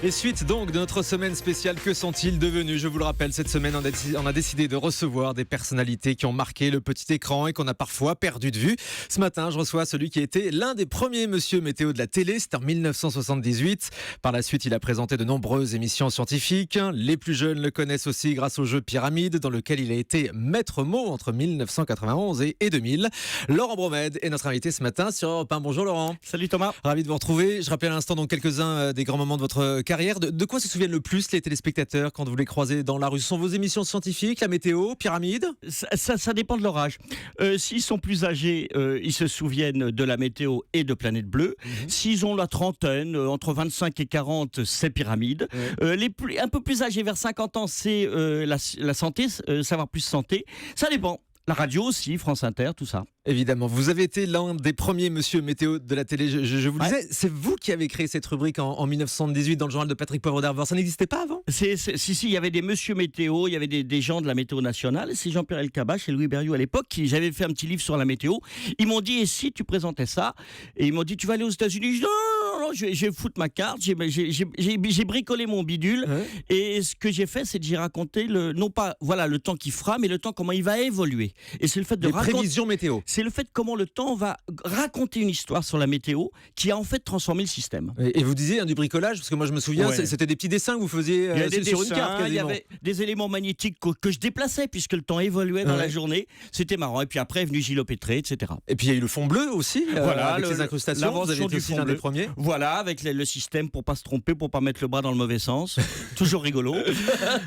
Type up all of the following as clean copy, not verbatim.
Et suite donc de notre semaine spéciale, que sont-ils devenus? Je vous le rappelle, cette semaine on a décidé de recevoir des personnalités qui ont marqué le petit écran et qu'on a parfois perdu de vue. Ce matin, je reçois celui qui était l'un des premiers monsieur météo de la télé, c'était en 1978. Par la suite, il a présenté de nombreuses émissions scientifiques. Les plus jeunes le connaissent aussi grâce au jeu Pyramide, dans lequel il a été maître mot entre 1991 et 2000. Laurent Bromède est notre invité ce matin sur Europe 1. Bonjour Laurent. Salut Thomas. Ravi de vous retrouver. Je rappelais à l'instant donc quelques-uns des grands moments de votre carrière. De quoi se souviennent le plus les téléspectateurs quand vous les croisez dans la rue? Ce sont vos émissions scientifiques, la météo, Pyramide? Ça dépend de leur âge. S'ils sont plus âgés, ils se souviennent de la météo et de Planète Bleue. S'ils ont la trentaine, entre 25 et 40, c'est Pyramide. Un peu plus âgés, vers 50 ans, c'est la santé, savoir plus santé. Ça dépend. La radio aussi, France Inter, tout ça. Évidemment, vous avez été l'un des premiers monsieur météo de la télé. Je vous le disais, c'est vous qui avez créé cette rubrique en 1978 dans le journal de Patrick Poivre d'Arvor. Ça n'existait pas avant? Si, il y avait des monsieur météo, il y avait des gens de la météo nationale. C'est Jean-Pierre Elkabbach et Louis Berriot à l'époque qui j'avais fait un petit livre sur la météo. Ils m'ont dit, et si tu présentais ça? Et ils m'ont dit, tu vas aller aux États-Unis? Je dis, non, je vais foutre ma carte. J'ai bricolé mon bidule. Et ce que j'ai fait, c'est que j'ai raconté non pas le temps qu'il fera, mais le temps comment il va évoluer. Et c'est le fait de prévisions météo. C'est le fait comment le temps va raconter une histoire sur la météo qui a en fait transformé le système. Et vous disiez du bricolage, parce que moi je me souviens, c'était des petits dessins que vous faisiez sur une carte quasiment. Il y avait des éléments magnétiques que je déplaçais puisque le temps évoluait dans la journée. C'était marrant. Et puis après est venu Gilles Pétré, etc. Et puis il y a eu le fond bleu aussi, avec les incrustations. Vous avez été aussi l'un des premiers. Voilà, avec le système pour pas se tromper, pour pas mettre le bras dans le mauvais sens. Toujours rigolo.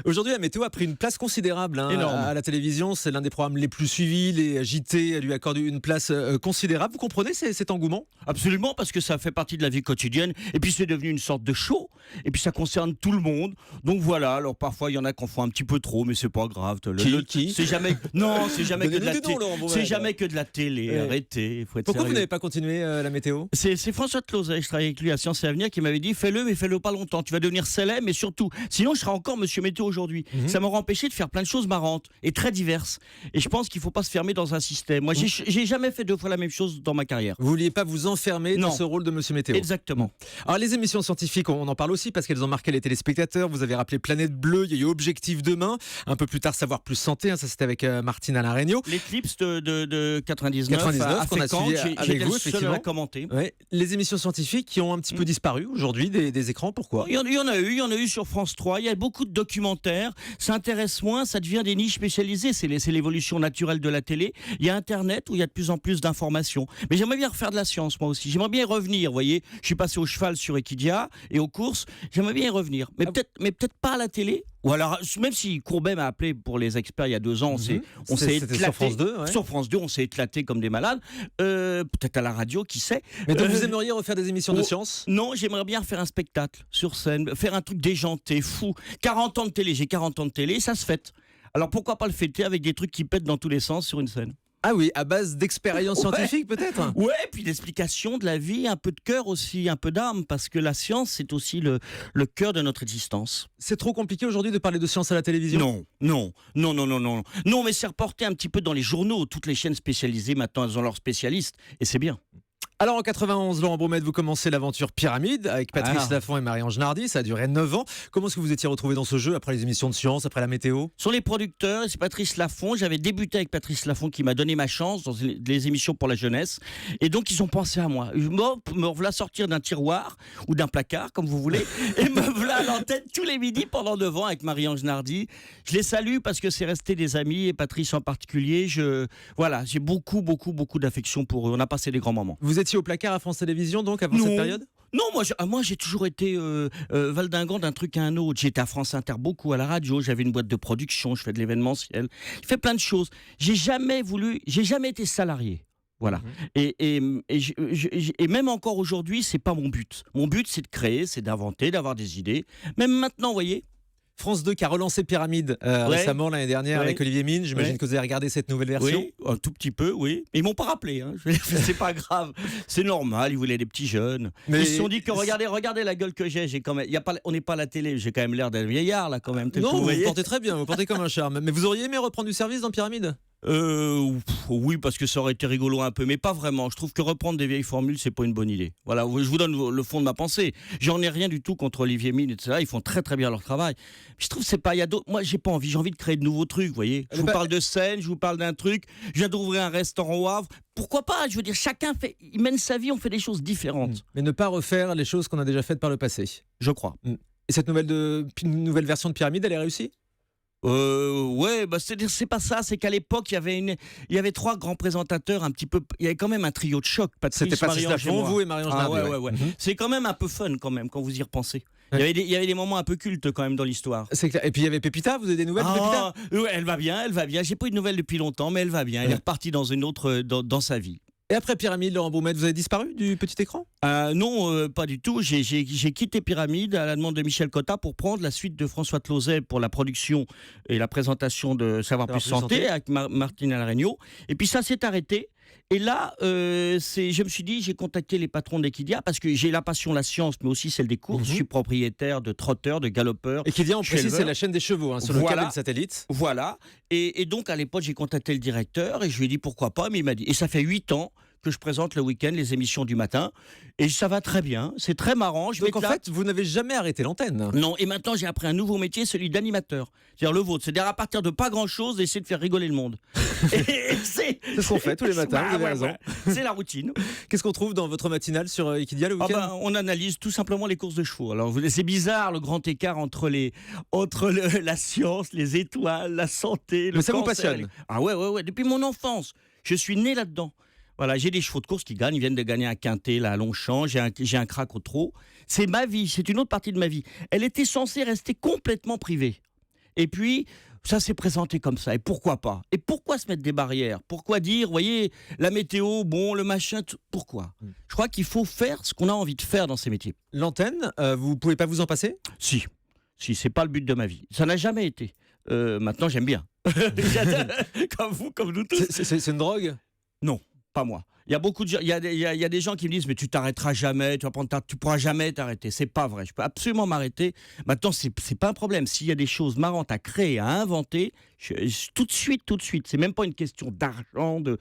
Aujourd'hui, la météo a pris une place considérable à la télévision. C'est l'un des programmes les plus suivis. Les JT lui accordent une place considérable. Vous comprenez cet engouement? Absolument, parce que ça fait partie de la vie quotidienne. Et puis c'est devenu une sorte de show. Et puis ça concerne tout le monde. Donc voilà. Alors parfois il y en a qui en font un petit peu trop, mais c'est pas grave. Qui c'est jamais que de la télé. C'est jamais que de la télé. Arrêtez. Faut être Pourquoi sérieux. vous n'avez pas continué la météo? C'est François Closet, je travaillais avec lui à Sciences et Avenir, qui m'avait dit fais-le, mais fais-le pas longtemps. Tu vas devenir célèbre, mais surtout, sinon je serai encore Monsieur Météo aujourd'hui. Ça m'aurait empêché de faire plein de choses marrantes et très diverses. Et je pense qu'il faut pas se fermer dans un système. Moi, j'ai jamais fait 2 fois la même chose dans ma carrière. Vous vouliez pas vous enfermer dans ce rôle de Monsieur Météo? Exactement. Alors les émissions scientifiques, on en parle aussi parce qu'elles ont marqué les téléspectateurs. Vous avez rappelé Planète Bleue, il y a eu Objectif Demain. Un peu plus tard, Savoir plus santé. Ça c'était avec Martine Alain-Regnault. L'éclipse de 99 qu'on a suivi avec vous, effectivement. À commenter. Ouais. Les émissions scientifiques qui ont un petit peu disparu aujourd'hui des écrans. Pourquoi? Il y en a eu sur France 3. Il y a beaucoup de documentaires. Ça intéresse moins. Ça devient des niches spécialisées. C'est l'évolution naturelle de la télé. Il y a Internet où il y a de plus en plus d'informations. Mais j'aimerais bien refaire de la science, moi aussi. J'aimerais bien y revenir, vous voyez. Je suis passé au cheval sur Equidia et aux courses. J'aimerais bien y revenir. Mais peut-être pas à la télé. Ou alors, même si Courbet m'a appelé pour les experts il y a 2 ans, on s'est éclaté. Sur France 2, Sur France 2, on s'est éclaté comme des malades. Peut-être à la radio, qui sait. Mais donc vous aimeriez refaire des émissions de science? Non, j'aimerais bien faire un spectacle sur scène, faire un truc déjanté, fou. 40 ans de télé, j'ai 40 ans de télé, ça se fête. Alors pourquoi pas le fêter avec des trucs qui pètent dans tous les sens sur une scène? Ah oui, à base d'expériences scientifiques peut-être? Ouais, puis d'explications de la vie, un peu de cœur aussi, un peu d'âme, parce que la science, c'est aussi le cœur de notre existence. C'est trop compliqué aujourd'hui de parler de science à la télévision? Non, mais c'est reporté un petit peu dans les journaux. Toutes les chaînes spécialisées, maintenant, elles ont leurs spécialistes, et c'est bien. Alors en 91, Laurent Bromède, vous commencez l'aventure Pyramide avec Patrice Laffont et Marie-Ange Nardi. Ça a duré 9 ans. Comment est-ce que vous étiez retrouvé dans ce jeu après les émissions de science, après la météo? Sont les producteurs, et c'est Patrice Laffont. J'avais débuté avec Patrice Laffont qui m'a donné ma chance dans les émissions pour la jeunesse. Et donc ils ont pensé à moi. Me voilà sortir d'un tiroir ou d'un placard, comme vous voulez, et me voilà à l'antenne tous les midis pendant 9 ans avec Marie-Ange Nardi. Je les salue parce que c'est resté des amis, et Patrice en particulier. J'ai beaucoup d'affection pour eux. On a passé des grands moments. Vous étiez au placard à France Télévisions donc avant cette période? Non, moi j'ai toujours été valdingant d'un truc à un autre. J'étais à France Inter beaucoup, à la radio, j'avais une boîte de production, je fais de l'événementiel, je fais plein de choses. J'ai jamais été salarié. Voilà. Et même encore aujourd'hui, c'est pas mon but. Mon but, c'est de créer, c'est d'inventer, d'avoir des idées. Même maintenant, vous voyez. France 2 qui a relancé Pyramide récemment l'année dernière avec Olivier Mine. J'imagine que vous avez regardé cette nouvelle version. Oui, un tout petit peu, oui. Mais ils m'ont pas rappelé. C'est pas grave. C'est normal. Ils voulaient des petits jeunes. Ils se sont dit que regardez la gueule que j'ai. On n'est pas à la télé. J'ai quand même l'air d'un vieillard là quand même. Non, vous portez très bien. Vous portez comme un charme. Mais vous auriez aimé reprendre du service dans Pyramide? Oui, parce que ça aurait été rigolo un peu, mais pas vraiment. Je trouve que reprendre des vieilles formules, c'est pas une bonne idée. Voilà, je vous donne le fond de ma pensée. J'en ai rien du tout contre Olivier Mine, etc. Ils font très très bien leur travail. Je trouve que c'est pas. Il y a d'autres. Moi, j'ai pas envie. J'ai envie de créer de nouveaux trucs. Vous voyez. Je vous parle de scène, je vous parle d'un truc. Je viens d'ouvrir un restaurant au Havre. Pourquoi pas? Je veux dire, il mène sa vie. On fait des choses différentes. Mais ne pas refaire les choses qu'on a déjà faites par le passé. Je crois. Et cette nouvelle version de Pyramide, elle est réussie? Ouais, c'est pas ça. C'est qu'à l'époque, il y avait 3 grands présentateurs un petit peu. Il y avait quand même un trio de choc. C'était Patrice Laffont, vous et Marie-Ange Nardi. Ouais. C'est quand même un peu fun quand même quand vous y repensez. Ouais. Il y avait des moments un peu cultes quand même dans l'histoire. C'est clair. Et puis il y avait Pépita. Vous avez des nouvelles de Pépita? Ouais, elle va bien. J'ai pas eu de nouvelles depuis longtemps, mais elle va bien. Elle est repartie dans une autre dans sa vie. Et après Pyramide, Laurent Broumette, vous avez disparu du petit écran? Non, pas du tout. J'ai quitté Pyramide à la demande de Michel Cotta pour prendre la suite de François Clauset pour la production et la présentation de Savoir Plus Santé avec Martine Alregno. Et puis ça s'est arrêté. Et là, je me suis dit, j'ai contacté les patrons d'Equidia parce que j'ai la passion, la science, mais aussi celle des courses. Je suis propriétaire de trotteurs, de galopeurs. Equidia, on précise, c'est la chaîne des chevaux, sur le câble de satellite. Voilà. Et donc, à l'époque, j'ai contacté le directeur et je lui ai dit pourquoi pas, mais il m'a dit. Et ça fait 8 ans que je présente le week-end les émissions du matin. Et ça va très bien, c'est très marrant. Donc en fait, vous n'avez jamais arrêté l'antenne? Non, et maintenant j'ai appris un nouveau métier, celui d'animateur. C'est-à-dire le vôtre, c'est-à-dire à partir de pas grand-chose, d'essayer de faire rigoler le monde. C'est ce qu'on fait tous les matins, vous avez raison. Ouais. C'est la routine. Qu'est-ce qu'on trouve dans votre matinale sur Equidia le week-end? On analyse tout simplement les courses de chevaux. Alors c'est bizarre le grand écart entre la science, les étoiles, la santé, le Mais ça cancer. vous passionne? Ah ouais, depuis mon enfance. Je suis né là-dedans. Voilà, j'ai des chevaux de course qui gagnent. Ils viennent de gagner un quintet là, à Longchamp. J'ai un crack au trot. C'est ma vie. C'est une autre partie de ma vie. Elle était censée rester complètement privée. Et puis, ça s'est présenté comme ça. Et pourquoi pas? Et pourquoi se mettre des barrières? Pourquoi dire, voyez, la météo, bon, le machin, pourquoi? Je crois qu'il faut faire ce qu'on a envie de faire dans ces métiers. L'antenne, vous pouvez pas vous en passer? Si, c'est pas le but de ma vie. Ça n'a jamais été. Maintenant, j'aime bien. Comme vous, comme nous tous. C'est une drogue? Non. Pas moi. Il y a beaucoup de gens, il y a des gens qui me disent mais tu t'arrêteras jamais, tu pourras jamais t'arrêter. C'est pas vrai. Je peux absolument m'arrêter. Maintenant c'est pas un problème. S'il y a des choses marrantes à créer, à inventer, tout de suite. C'est même pas une question d'argent, de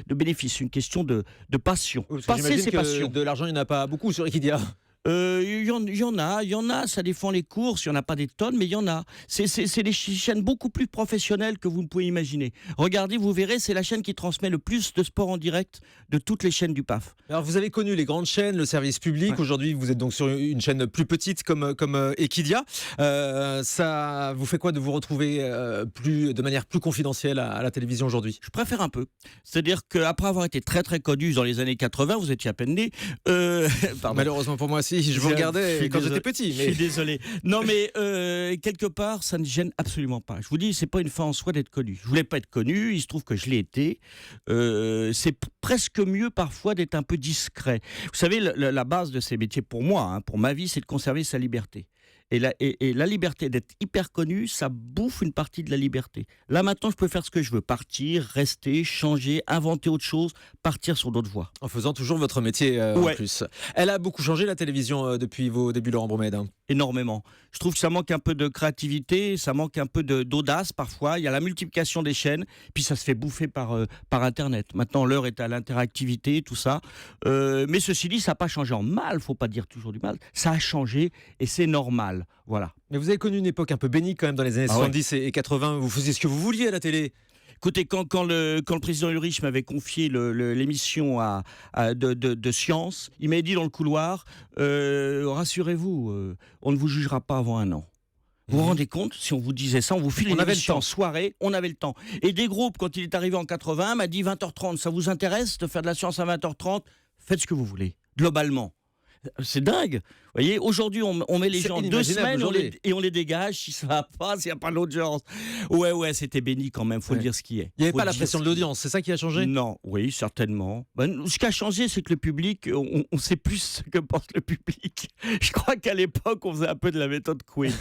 bénéfice, c'est une question de passion. Passer ses passions. De l'argent, il n'y en a pas beaucoup sur Equidia. Il y en a, ça défend les courses, il n'y en a pas des tonnes, mais il y en a. C'est des chaînes beaucoup plus professionnelles que vous ne pouvez imaginer. Regardez, vous verrez, c'est la chaîne qui transmet le plus de sport en direct de toutes les chaînes du PAF. Alors vous avez connu les grandes chaînes, le service public, ouais. Aujourd'hui vous êtes donc sur une chaîne plus petite comme Equidia. Ça vous fait quoi de vous retrouver de manière plus confidentielle à la télévision aujourd'hui? Je préfère un peu. C'est-à-dire qu'après avoir été très très connu dans les années 80, vous étiez à peine né. Malheureusement pour moi aussi. Je vous regardais quand j'étais petit. Mais... Je suis désolé. Non, mais quelque part, ça ne gêne absolument pas. Je vous dis, c'est pas une fin en soi d'être connu. Je voulais pas être connu, il se trouve que je l'ai été. C'est presque mieux parfois d'être un peu discret. Vous savez, la base de ces métiers, pour moi, pour ma vie, c'est de conserver sa liberté. Et la liberté d'être hyper connu, ça bouffe une partie de la liberté. Là, maintenant, je peux faire ce que je veux. Partir, rester, changer, inventer autre chose, partir sur d'autres voies. En faisant toujours votre métier en plus. Elle a beaucoup changé, la télévision, depuis vos débuts, Laurent Broumette. Énormément. Je trouve que ça manque un peu de créativité, ça manque un peu d'audace parfois. Il y a la multiplication des chaînes, puis ça se fait bouffer par Internet. Maintenant, l'heure est à l'interactivité, tout ça. Mais ceci dit, ça n'a pas changé en mal, il ne faut pas dire toujours du mal. Ça a changé et c'est normal. Voilà. Mais vous avez connu une époque un peu bénie quand même dans les années 70 et 80. Vous faisiez ce que vous vouliez à la télé. Écoutez, quand le président Ulrich m'avait confié l'émission de science, il m'a dit dans le couloir, rassurez-vous, on ne vous jugera pas avant 1 an. Vous vous rendez compte, si on vous disait ça, on vous file une émission en soirée, on avait le temps. Et des groupes, quand il est arrivé en 80, m'a dit 20h30, ça vous intéresse de faire de la science à 20h30? Faites ce que vous voulez, globalement. C'est dingue. Vous voyez, aujourd'hui, on met les gens 2 semaines et on les dégage si ça va pas, s'il n'y a pas l'audience. Ouais, c'était béni quand même, faut le dire ce qui est. Il n'y avait pas la pression de l'audience, c'est ça qui a changé? Non, oui, certainement. Ce qui a changé, c'est que le public, on sait plus ce que pense le public. Je crois qu'à l'époque, on faisait un peu de la méthode Coué.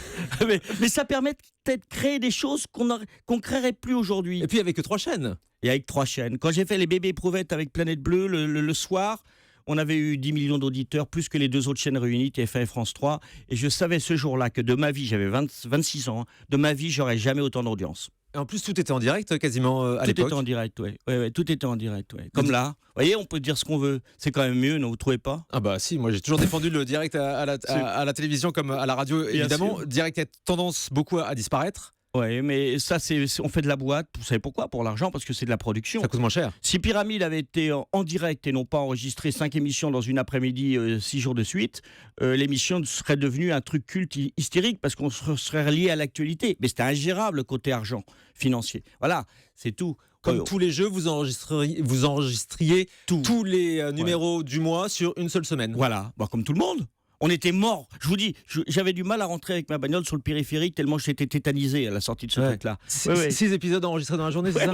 mais ça permet peut-être de créer des choses qu'on ne créerait plus aujourd'hui. Et puis avec 3 chaînes. Et avec 3 chaînes. Quand j'ai fait les bébés éprouvettes avec Planète Bleue le soir, on avait eu 10 millions d'auditeurs, plus que les 2 autres chaînes réunies, TF1 et France 3. Et je savais ce jour-là que de ma vie, j'avais 26 ans, de ma vie, j'aurais jamais autant d'audience. Et en plus, tout était en direct quasiment à Tout l'époque. était en direct, ouais. Ouais, tout était en direct, ouais. Comme là. Vous voyez, on peut dire ce qu'on veut. C'est quand même mieux, non, vous trouvez pas? Ah bah si, moi j'ai toujours défendu le direct à la télévision comme à la radio, évidemment. sûr. Direct a tendance beaucoup à disparaître. Ouais, mais ça, on fait de la boîte. Vous savez pourquoi? Pour l'argent, parce que c'est de la production. Ça coûte moins cher. Si Pyramide avait été en direct et non pas enregistré 5 émissions dans une après-midi, 6 jours de suite, l'émission serait devenue un truc culte hystérique parce qu'on serait relié à l'actualité. Mais c'était ingérable côté argent financier. Voilà, c'est tout. Comme tous les jeux, vous enregistriez tous les numéros du mois sur une seule semaine. Voilà, bah, comme tout le monde. On était morts. Je vous dis, j'avais du mal à rentrer avec ma bagnole sur le périphérique tellement j'étais tétanisé à la sortie de ce truc-là. 6 épisodes enregistrés dans la journée, c'est ça?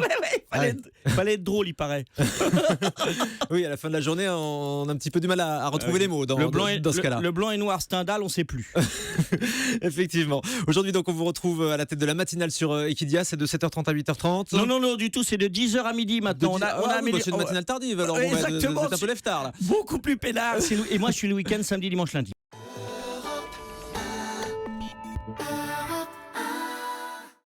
Fallait être drôle, il paraît. Oui, à la fin de la journée, on a un petit peu du mal à retrouver les mots dans ce cas-là. Le blanc et noir Stendhal, on ne sait plus. Effectivement. Aujourd'hui, donc, on vous retrouve à la tête de la matinale sur Equidia. C'est de 7h30 à 8h30. Non, du tout. C'est de 10h à midi maintenant. C'est une matinale tardive. Alors, exactement. c'est un peu lève-tard, là. Beaucoup plus peinard. Et moi, je suis le week-end, samedi, dimanche, lundi.